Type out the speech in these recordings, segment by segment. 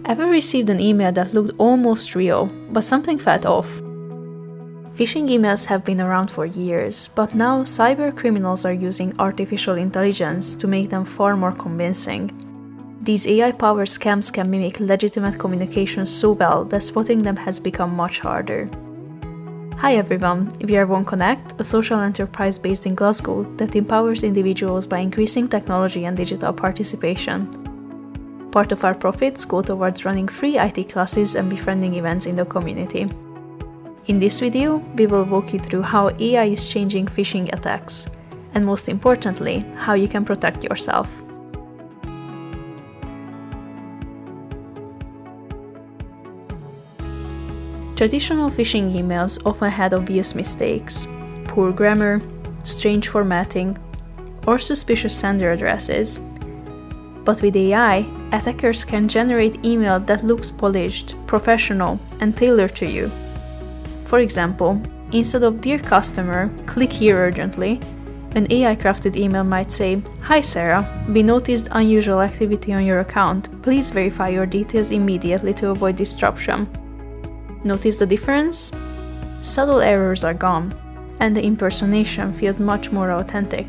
Ever received an email that looked almost real, but something felt off? Phishing emails have been around for years, but now cyber criminals are using artificial intelligence to make them far more convincing. These AI-powered scams can mimic legitimate communication so well that spotting them has become much harder. Hi everyone, we are OneConnect, a social enterprise based in Glasgow that empowers individuals by increasing technology and digital participation. Part of our profits go towards running free IT classes and befriending events in the community. In this video, we will walk you through how AI is changing phishing attacks, and most importantly, how you can protect yourself. Traditional phishing emails often had obvious mistakes, poor grammar, strange formatting, or suspicious sender addresses. But with AI, attackers can generate email that looks polished, professional, and tailored to you. For example, instead of "Dear customer, click here urgently," an AI-crafted email might say, "Hi Sarah, we noticed unusual activity on your account. Please verify your details immediately to avoid disruption." Notice the difference? Subtle errors are gone, and the impersonation feels much more authentic.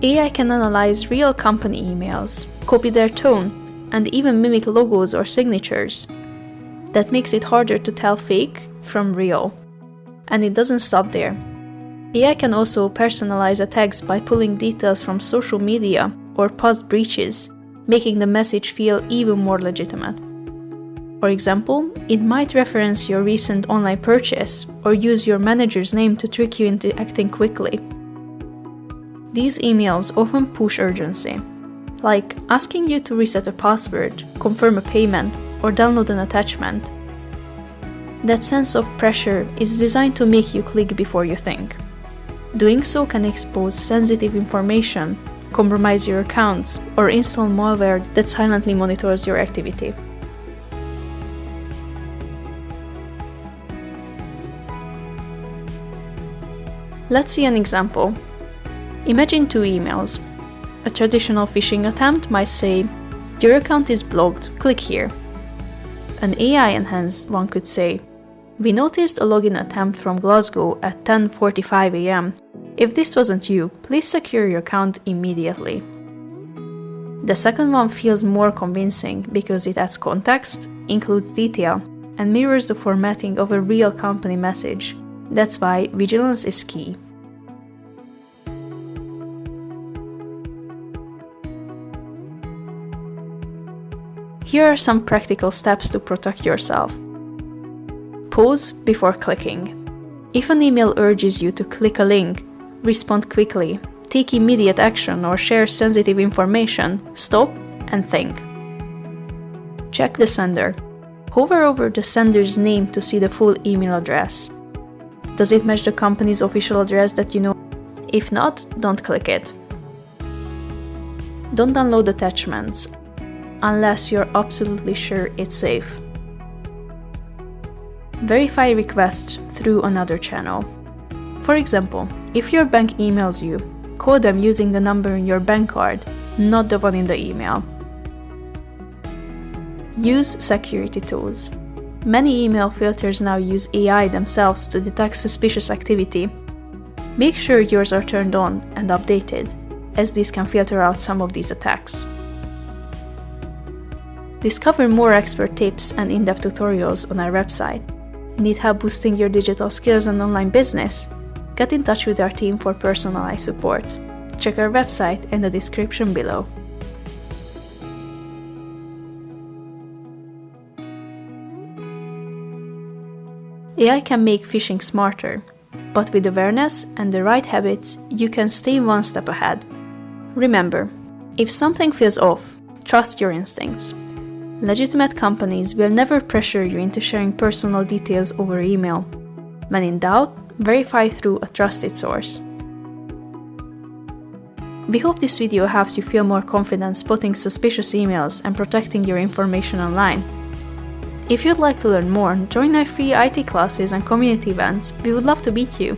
AI can analyze real company emails, copy their tone, and even mimic logos or signatures. That makes it harder to tell fake from real. And it doesn't stop there. AI can also personalize attacks by pulling details from social media or past breaches, making the message feel even more legitimate. For example, it might reference your recent online purchase or use your manager's name to trick you into acting quickly. These emails often push urgency, like asking you to reset a password, confirm a payment, or download an attachment. That sense of pressure is designed to make you click before you think. Doing so can expose sensitive information, compromise your accounts, or install malware that silently monitors your activity. Let's see an example. Imagine two emails. A traditional phishing attempt might say, "Your account is blocked, click here." An AI-enhanced one could say, "We noticed a login attempt from Glasgow at 10:45 a.m. If this wasn't you, please secure your account immediately." The second one feels more convincing because it adds context, includes detail, and mirrors the formatting of a real company message. That's why vigilance is key. Here are some practical steps to protect yourself. Pause before clicking. If an email urges you to click a link, respond quickly, take immediate action, or share sensitive information, stop and think. Check the sender. Hover over the sender's name to see the full email address. Does it match the company's official address that you know? If not, don't click it. Don't download attachments unless you're absolutely sure it's safe. Verify requests through another channel. For example, if your bank emails you, call them using the number in your bank card, not the one in the email. Use security tools. Many email filters now use AI themselves to detect suspicious activity. Make sure yours are turned on and updated, as these can filter out some of these attacks. Discover more expert tips and in-depth tutorials on our website. Need help boosting your digital skills and online business? Get in touch with our team for personalized support. Check our website in the description below. AI can make phishing smarter, but with awareness and the right habits, you can stay one step ahead. Remember, if something feels off, trust your instincts. Legitimate companies will never pressure you into sharing personal details over email. When in doubt, verify through a trusted source. We hope this video helps you feel more confident spotting suspicious emails and protecting your information online. If you'd like to learn more, join our free IT classes and community events. We would love to meet you.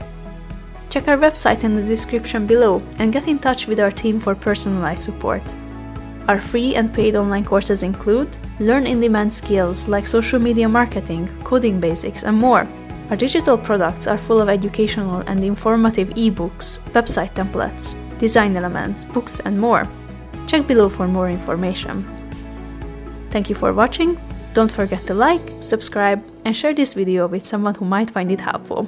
Check our website in the description below and get in touch with our team for personalized support. Our free and paid online courses include learn in-demand skills like social media marketing, coding basics, and more. Our digital products are full of educational and informative ebooks, website templates, design elements, books, and more. Check below for more information. Thank you for watching. Don't forget to like, subscribe, and share this video with someone who might find it helpful.